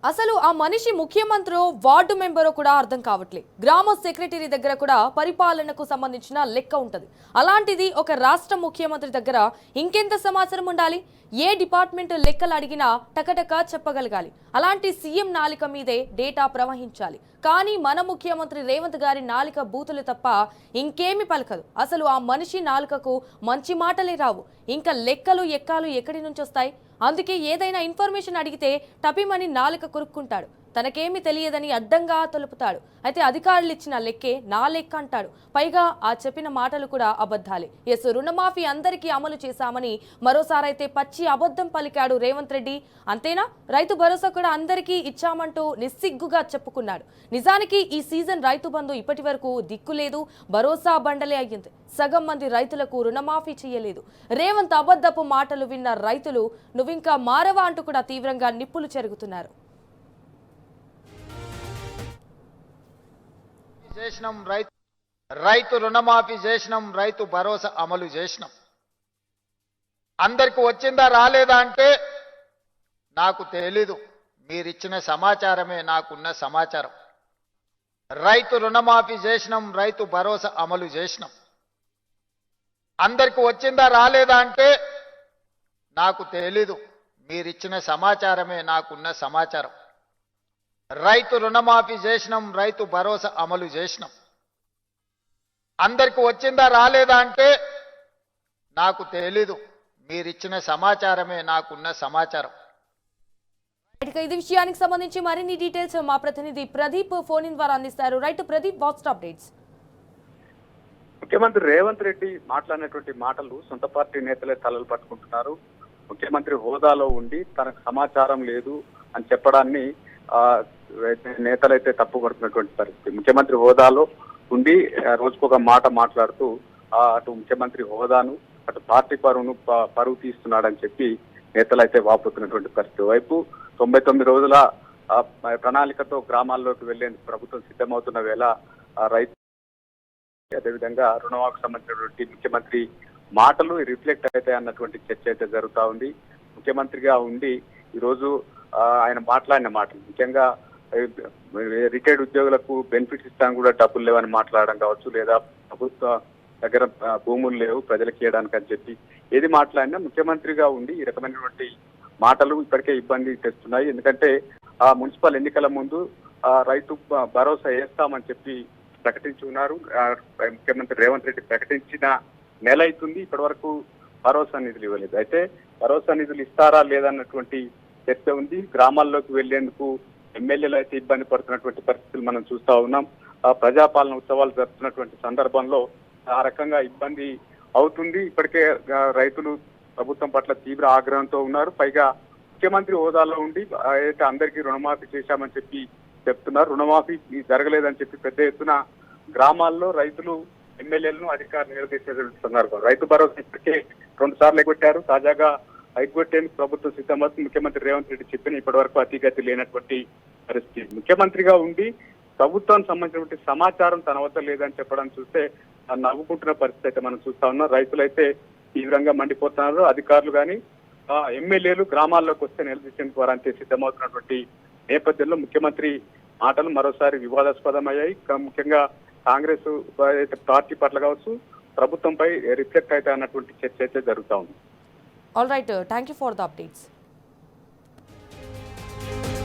అసలు ఆ మనిషి ముఖ్యమంత్రో వార్డు మెంబరో కూడా అర్థం కావట్లేదు. గ్రామ సెక్రటరీ దగ్గర కూడా పరిపాలనకు సంబంధించిన లెక్క ఉంటది. అలాంటిది ఒక రాష్ట్ర ముఖ్యమంత్రి దగ్గర ఇంకెంత సమాచారం ఉండాలి? ఏ డిపార్ట్మెంట్ లెక్కలు అడిగినా టకటక చెప్పగలగాలి. అలాంటి సీఎం నాలిక మీదే డేటా ప్రవహించాలి. కానీ మన ముఖ్యమంత్రి రేవంత్ గారి నాలిక బూతులు తప్ప ఇంకేమి పలకదు. అసలు ఆ మనిషి నాలుకకు మంచి మాటలే రావు. ఇంకా లెక్కలు ఎక్కాలు ఎక్కడి నుంచి వస్తాయి? అందుకే ఏదైనా ఇన్ఫర్మేషన్ అడిగితే టపిమని నాలుక కొరుక్కుంటాడు. తనకేమీ తెలియదని అడ్డంగా తలుపుతాడు. అయితే అధికారులు ఇచ్చిన లెక్కే నా లెక్క అంటాడు. పైగా ఆ చెప్పిన మాటలు కూడా అబద్ధాలే. ఎస్, రుణమాఫీ అందరికీ అమలు చేశామని మరోసారైతే పచ్చి అబద్ధం పలికాడు రేవంత్ రెడ్డి. అంతేనా? రైతు భరోసా కూడా అందరికీ ఇచ్చామంటూ నిస్సిగ్గుగా చెప్పుకున్నాడు. నిజానికి ఈ సీజన్ రైతు బంధు ఇప్పటి వరకు దిక్కులేదు, భరోసా బండలే అయ్యింది. సగం మంది రైతులకు రుణమాఫీ చేయలేదు. రేవంత్ అబద్ధపు మాటలు విన్న రైతులు నువ్వింకా మారవా అంటూ కూడా తీవ్రంగా నిప్పులు చెరుగుతున్నారు. చేసినాం, రైతు రుణమాఫీ చేసినాం, రైతు భరోసా అమలు చేసినాం. అందరికి వచ్చిందా రాలేదా అంటే నాకు తెలీదు. మీరిచ్చిన సమాచారమే నాకున్న సమాచారం. రైతు రుణమాఫీ చేసినాం, రైతు భరోసా అమలు చేసినాం. అందరికి వచ్చిందా రాలేదా అంటే నాకు తెలీదు. మీరిచ్చిన సమాచారమే నాకున్న సమాచారం. రైతు రుణమాఫీ చేసినాం, రైతు భరోసా అమలు చేసినాం. అందరికి వచ్చిందా రాలేదా అంటే నాకు తెలీదు. మీరిచ్చిన సమాచారమే నాకున్న సమాచారం. ఇది విషయానికి సంబంధించి మరిన్ని డీటెయిల్స్ మా ప్రతినిధి ప్రదీప్ ఫోన్ ఇన్ ద్వారా అందిస్తారు. Right Pradeep, what's updates? ముఖ్యమంత్రి రేవంత్ రెడ్డి మాట్లాడినటువంటి మాటలు సొంత పార్టీ నేతలే తలలు పట్టుకుంటున్నారు. ముఖ్యమంత్రి హోదాలో ఉండి తనకు సమాచారం లేదు అని చెప్పడాన్ని నేతలైతే తప్పుపడుతున్నటువంటి పరిస్థితి. ముఖ్యమంత్రి హోదాలో ఉండి రోజుకొక మాట మాట్లాడుతూ అటు ముఖ్యమంత్రి హోదాను అటు పార్టీ పరువు తీస్తున్నాడని చెప్పి నేతలైతే వాపోతున్నటువంటి పరిస్థితి. వైపు 99 రోజుల ప్రణాళికతో గ్రామాల్లోకి వెళ్లేందుకు ప్రభుత్వం సిద్ధమవుతున్న వేళ రైతు అదేవిధంగా రుణమాఫీకి సంబంధించినటువంటి ముఖ్యమంత్రి మాటలు రిఫ్లెక్ట్ అవుతాయి అన్నటువంటి చర్చ అయితే జరుగుతా ఉంది. ముఖ్యమంత్రిగా ఉండి ఈరోజు ఆయన మాట్లాడిన మాటలు ముఖ్యంగా రిటైర్డ్ ఉద్యోగులకు బెనిఫిట్స్ ఇస్తాను కూడా డబ్బులు లేవని మాట్లాడడం కావచ్చు, లేదా ప్రభుత్వ దగ్గర భూములు లేవు ప్రజలకు ఇవ్వడానికి అని చెప్పి ఏది మాట్లాడినా ముఖ్యమంత్రిగా ఉండి ఈ రకమైనటువంటి మాటలు ఇప్పటికే ఇబ్బంది తెస్తున్నాయి. ఎందుకంటే మున్సిపల్ ఎన్నికల ముందు రైతు భరోసా వేస్తామని చెప్పి ప్రకటించి ఉన్నారు. ముఖ్యమంత్రి రేవంత్ రెడ్డి ప్రకటించిన నెల అవుతుంది, ఇప్పటి వరకు భరోసా నిధులు ఇవ్వలేదు. అయితే భరోసా నిధులు ఇస్తారా లేదన్నటువంటి చర్చ ఉంది. గ్రామాల్లోకి వెళ్లేందుకు ఎమ్మెల్యేలు అయితే ఇబ్బంది పడుతున్నటువంటి పరిస్థితులు మనం చూస్తా ఉన్నాం. ప్రజాపాలన ఉత్సవాలు జరుపుతున్నటువంటి సందర్భంలో ఆ రకంగా ఇబ్బంది అవుతుంది. ఇప్పటికే రైతులు ప్రభుత్వం పట్ల తీవ్ర ఆగ్రహంతో ఉన్నారు. పైగా ముఖ్యమంత్రి హోదాలో ఉండి అయితే అందరికీ రుణమాఫీ చేశామని చెప్పి చెప్తున్నారు. రుణమాఫీ జరగలేదని చెప్పి పెద్ద ఎత్తున గ్రామాల్లో రైతులు ఎమ్మెల్యేలను అధికారులు నిలదీసే సందర్భం. రైతు భరోసా ఇప్పటికే 2 సార్లు ఎగ్గొట్టారు. తాజాగా ఎగ్గొట్టేందుకు ప్రభుత్వం సిద్ధమవుతుంది. ముఖ్యమంత్రి రేవంత్ రెడ్డి చెప్పిన ఇప్పటి వరకు అతిగతి లేనటువంటి పరిస్థితి. ముఖ్యమంత్రిగా ఉండి ప్రభుత్వానికి సంబంధించినటువంటి సమాచారం తన వద్ద లేదని చెప్పడం చూస్తే నవ్వుకుంటున్న పరిస్థితి అయితే మనం చూస్తా ఉన్నాం. రైతులైతే తీవ్రంగా మండిపోతున్నారు. అధికారులు కానీ ఎమ్మెల్యేలు గ్రామాల్లోకి వస్తే నిలదీసేందుకు వారంతే సిద్ధమవుతున్నటువంటి నేపథ్యంలో ముఖ్యమంత్రి మాటలు మరోసారి వివాదాస్పదమయ్యాయి. ముఖ్యంగా కాంగ్రెస్ పార్టీ పట్ల కావచ్చు, ప్రభుత్వంపై రిఫ్లెక్ట్ అయితే అన్నటువంటి చర్చ అయితే జరుగుతా ఉంది. All right, thank you for the updates.